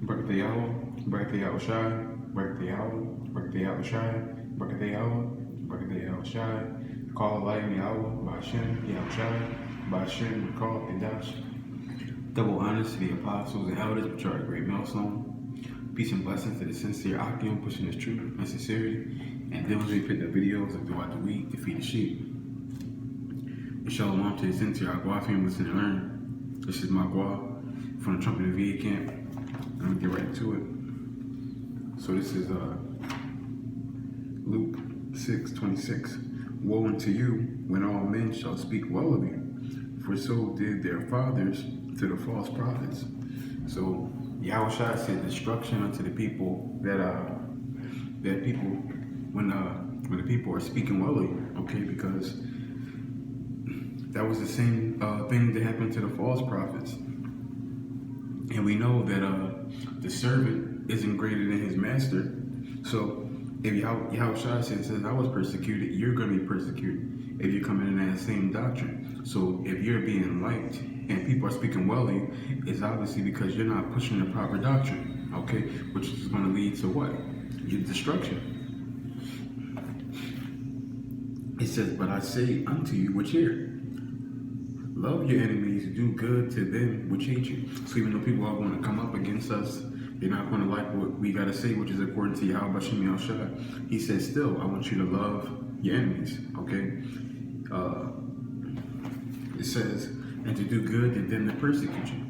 Barakatayahweh, Barakatayahweh Shai, Barakatayahweh, Barakatayahweh Shai, Barakatayahweh, Barakatayahweh Shai, call light Yahweh, Ba'ashem, Yahweh Shai, Ba'ashem, call Kadash. Double honors to the apostles and elders, which are a great millstone. Peace and blessings to the sincere Akim, pushing his truth and sincerity, and diligently putting the videos of throughout the week to feed the sheep. And shalom to the sincere Agua family, listen and learn. This is Magua from the Trumpet of VA camp. I'm gonna get right to it. So this is Luke 6:26. Woe unto you when all men shall speak well of you, for so did their fathers to the false prophets. So Yahushua said destruction unto the people that people when the people are speaking well of you, okay, because that was the same thing that happened to the false prophets. And we know that the servant isn't greater than his master. So if Yahushua says, I was persecuted, you're going to be persecuted if you're coming in that same doctrine. So if you're being liked and people are speaking well of you, it's obviously because you're not pushing the proper doctrine, okay? Which is going to lead to what? Your destruction. It says, but I say unto you which hear, love your enemies, do good to them which hate you. So even though people are going to come up against us, they're not going to like what we got to say, which is according to Yahweh Shem Yahushua. He says, still, I want you to love your enemies, okay? It says, and to do good to them that persecute you,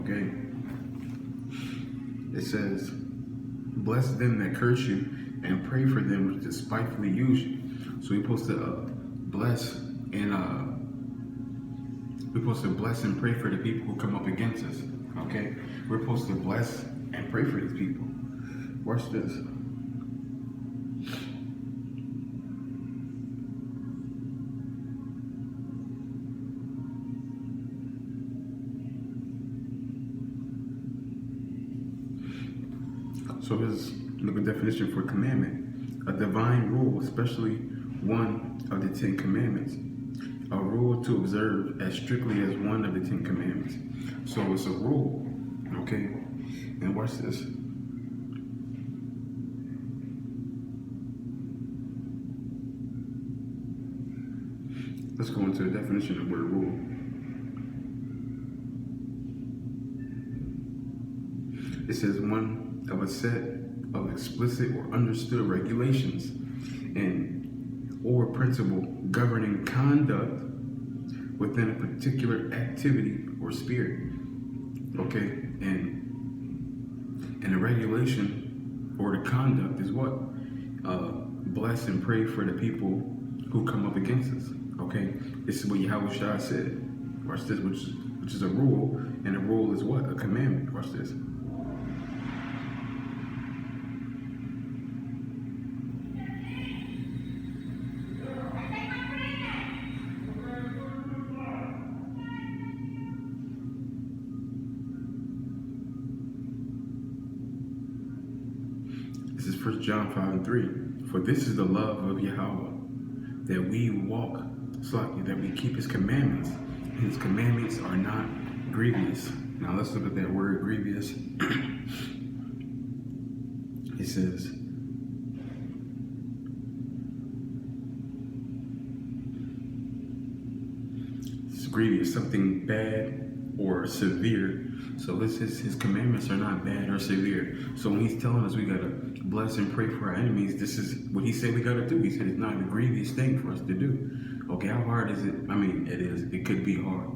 okay? It says, bless them that curse you and pray for them which despitefully use you. So we're supposed to bless and pray for the people who come up against us, okay? We're supposed to bless and pray for these people. Watch this. So here's a definition for commandment. A divine rule, especially one of the 10 commandments. A rule to observe as strictly as one of the 10 commandments. So it's a rule, okay? And watch this. Let's go into the definition of the word rule. It says one of a set of explicit or understood regulations and or principle governing conduct within a particular activity or spirit. Okay, and the regulation or the conduct is what? Bless and pray for the people who come up against us. Okay, this is what Yahushua said. Watch this, which is a rule, and a rule is what? A commandment. Watch this. This is 1 John 5:3. For this is the love of Yahweh, that we walk slightly, that we keep his commandments. And his commandments are not grievous. Now let's look at that word grievous. It says, it's grievous, something bad or severe. So his commandments are not bad or severe. So when he's telling us we gotta bless and pray for our enemies, this is what he said we gotta do. He said it's not a grievous thing for us to do. Okay, how hard is it? I mean, it is. It could be hard,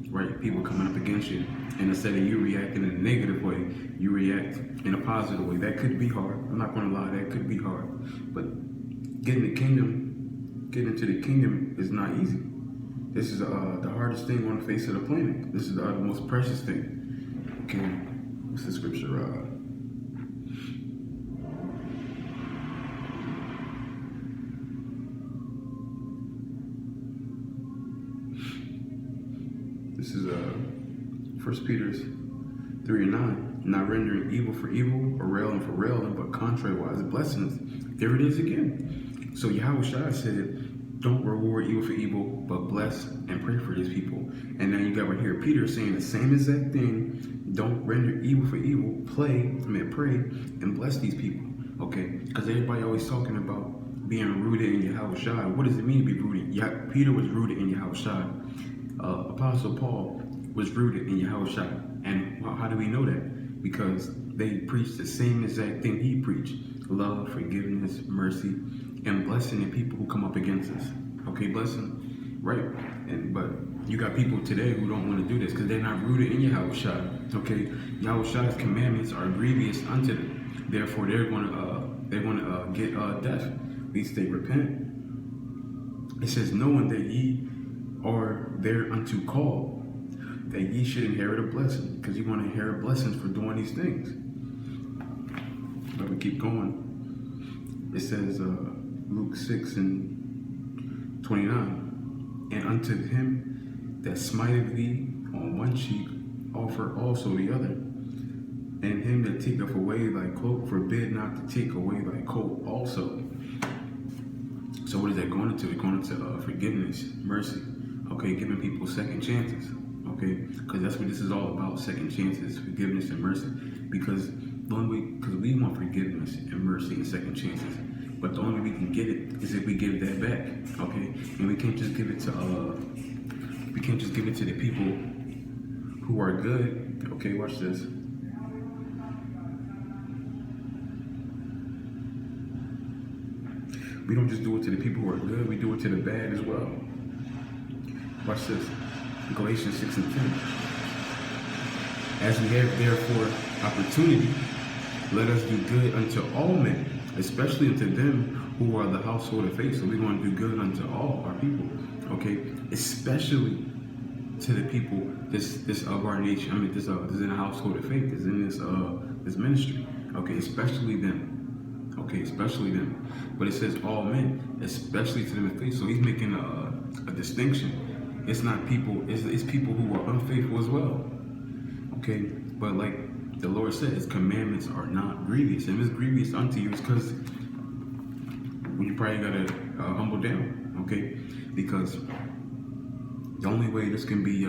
right? People coming up against you, and instead of you reacting in a negative way, you react in a positive way. That could be hard. I'm not gonna lie, that could be hard. But getting into the kingdom is not easy. This is the hardest thing on the face of the planet. This is the most precious thing. Okay, what's the scripture? This is 1 Peter 3:9. Not rendering evil for evil or railing for railing, but contrariwise blessings. There it is again. So Yahushua said, don't reward evil for evil, but bless and pray for these people. And now you got right here Peter saying the same exact thing Don't render evil for evil. Pray, and bless these people. Okay, because everybody always talking about being rooted in Yahushua. What does it mean to be rooted? Peter was rooted in Yahushua. Apostle Paul was rooted in Yahushua. And how do we know that? Because they preached the same exact thing he preached: love, forgiveness, mercy, and blessing the people who come up against us. Okay, blessing, right? But you got people today who don't want to do this because they're not rooted in Yahushua. Okay, Yahushua's commandments are grievous unto them. Therefore, they're going to get death. At least they repent. It says, knowing that ye are thereunto called, that ye should inherit a blessing, because you want to inherit blessings for doing these things. But we keep going. It says, Luke 6 and 29, and unto him that smiteth thee on one cheek, offer also the other. And him that taketh away thy cloak, forbid not to take away thy coat also. So what is that going into? It's going into forgiveness, mercy. Okay, giving people second chances. Okay, because that's what this is all about: second chances, forgiveness, and mercy. Because we want forgiveness and mercy and second chances. But the only way we can get it is if we give that back. Okay, and we can't just give it to the people who are good. Okay, watch this. We don't just do it to the people who are good, we do it to the bad as well. Watch this. Galatians 6 and 10. As we have therefore opportunity, let us do good unto all men, especially unto them who are the household of faith. So we're going to do good unto all our people. Okay? Especially to the people this of our nation. I mean, this is in the household of faith. This in this ministry. Okay, especially them. Okay, especially them. But it says all men, especially to them in faith. So he's making a distinction. It's not people, it's people who are unfaithful as well. Okay, but like the Lord said, his commandments are not grievous. And if it's grievous unto you, it's because you probably gotta humble down. Okay, because the only way this can be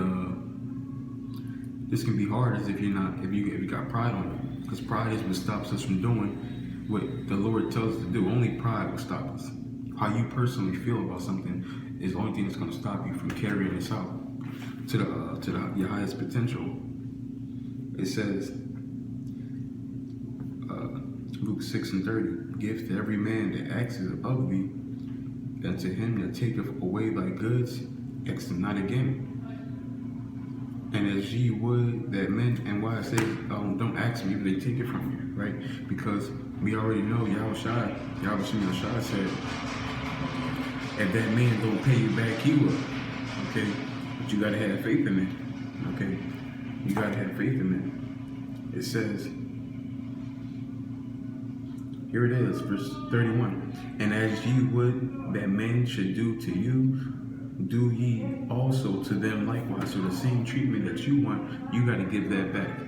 hard is if you got pride on you. Because pride is what stops us from doing what the Lord tells us to do. Only pride will stop us. How you personally feel about something is the only thing that's going to stop you from carrying this out to your highest potential. It says, Luke 6 and 30, give to every man that asketh of thee, and to him that taketh away thy goods, ask them not again. And as ye would that men, and why I say don't ask me if they take it from you, right? Because we already know Yahushua said, if that man don't pay you back, he will. Okay? But you gotta have faith in it. Okay? You gotta have faith in it. It says, here it is, verse 31. And as ye would that men should do to you, do ye also to them likewise. So the same treatment that you want, you got to give that back.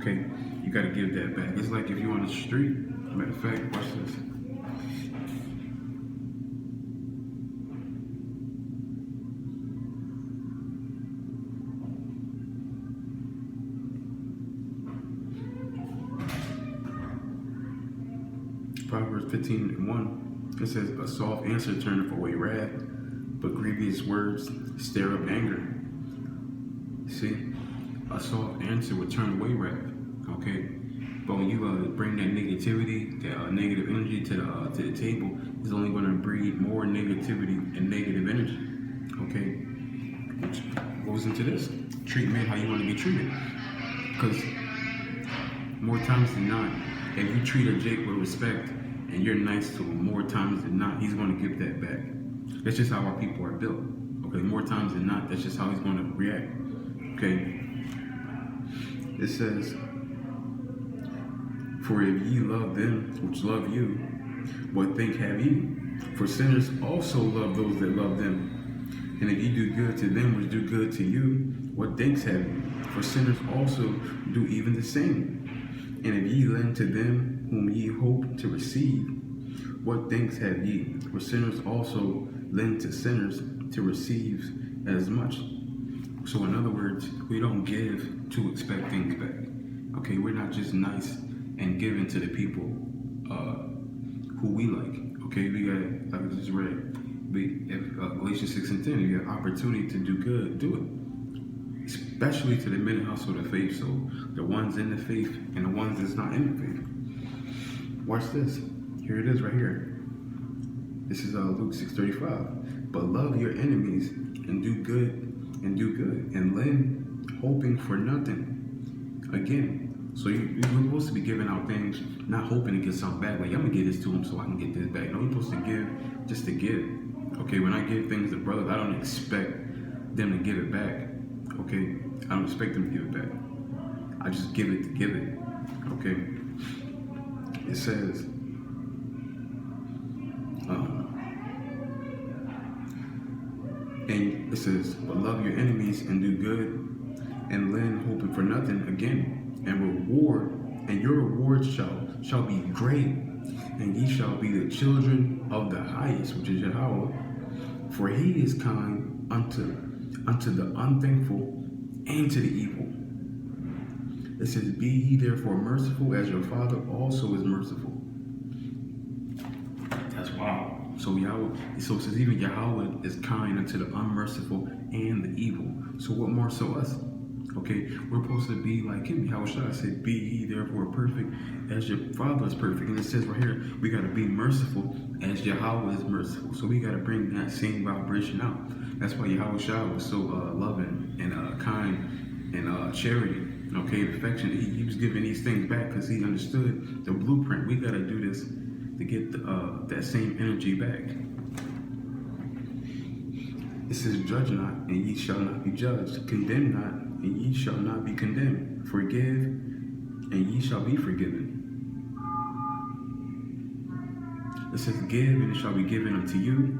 Okay? You got to give that back. It's like if you're on the street. Matter of fact, watch this. Proverbs 15 and 1. It says, a soft answer turneth away wrath, but grievous words stir up anger. See, a soft answer would turn away wrath. Okay, but when you bring that negativity, that negative energy to the table, it's only going to breed more negativity and negative energy. Okay, which goes into this: treat men how you want to be treated. Because more times than not, if you treat a Jake with respect and you're nice to him, more times than not, he's going to give that back. That's just how our people are built. Okay, more times than not, that's just how he's going to react. Okay. It says, for if ye love them which love you, what think have ye? For sinners also love those that love them. And if ye do good to them which do good to you, what thanks have ye? For sinners also do even the same. And if ye lend to them whom ye hope to receive, what thanks have ye? For sinners also lend to sinners to receive as much. So in other words, we don't give to expect things back. Okay, we're not just nice and giving to the people who we like. Okay, we got, like I just read, Galatians 6:10, you have opportunity to do good, do it. Especially to the men and household of faith. So the ones in the faith and the ones that's not in the faith. Watch this. Here it is right here. This is Luke 6:35. But love your enemies and do good and lend, hoping for nothing. Again, so you're supposed to be giving out things, not hoping to get something back. Like, I'm gonna give this to him so I can get this back. No, you're supposed to give just to give. Okay, when I give things to brothers, I don't expect them to give it back. Okay, I don't expect them to give it back. I just give it to give it. Okay, it says, and it says, but love your enemies and do good and lend, hoping for nothing. Again, and your reward shall be great, and ye shall be the children of the highest, which is Yahweh, for he is kind unto the unthankful and to the evil. It says, be ye therefore merciful as your Father also is merciful. That's wow. So it says even Yahweh is kind unto the unmerciful and the evil. So what more so us? Okay, we're supposed to be like him. Yahushua said, be ye therefore perfect as your Father is perfect. And it says right here, we got to be merciful as Yahweh is merciful. So we got to bring that same vibration out. That's why Yahushua was so loving and kind and charity, okay, affection. He was giving these things back because he understood the blueprint. We got to do this to get that same energy back. It says, judge not, and ye shall not be judged. Condemn not, and ye shall not be condemned. Forgive, and ye shall be forgiven. It says, give, and it shall be given unto you.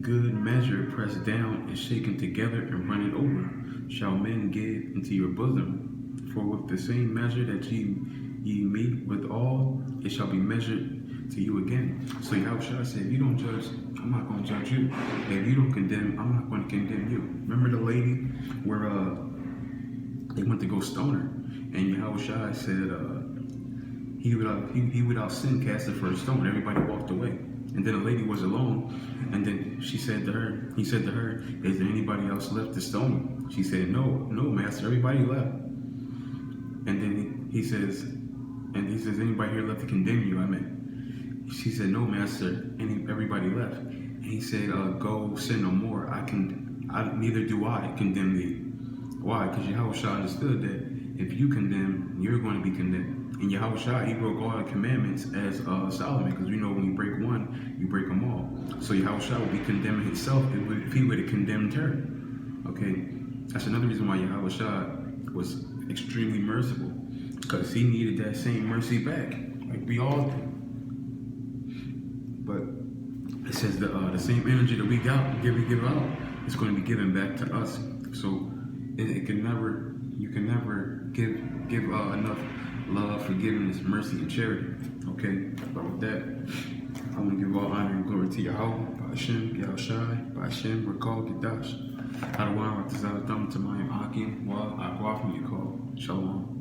Good measure, pressed down and shaken together and running over, shall men give into your bosom. For with the same measure that ye meet withal, it shall be measured to you again. So Yahushua said, if you don't judge, I'm not going to judge you. If you don't condemn, I'm not going to condemn you. Remember the lady where they went to go stone her, and Yahushua said he without sin cast the first stone. Everybody walked away, and then the lady was alone, and then he said to her, is there anybody else left to stone? She said, no, master, everybody left. And then he says, anybody here left to condemn you? She said, no, master, everybody left. And he said, go sin no more. Neither do I condemn thee. Why? Because Yahushua understood that if you condemn, you're going to be condemned. And Yahushua, he broke all the commandments as Solomon, because we know when you break one, you break them all. So Yahushua would be condemning himself if he would have condemned her. Okay, that's another reason why Yahushua was extremely merciful, because he needed that same mercy back, like we all do. But it says the same energy that we give out is going to be given back to us. So you can never give enough love, forgiveness, mercy, and charity. Okay, but with that, I want to give all honor and glory to Yahweh, Ba'ashem, Yahushai, Ba'ashem, Rakal, Gadash. Adawam, Ratazal, Thumb, Tamayim, Akim, Wa, Akwaf, Yakal. Shalom.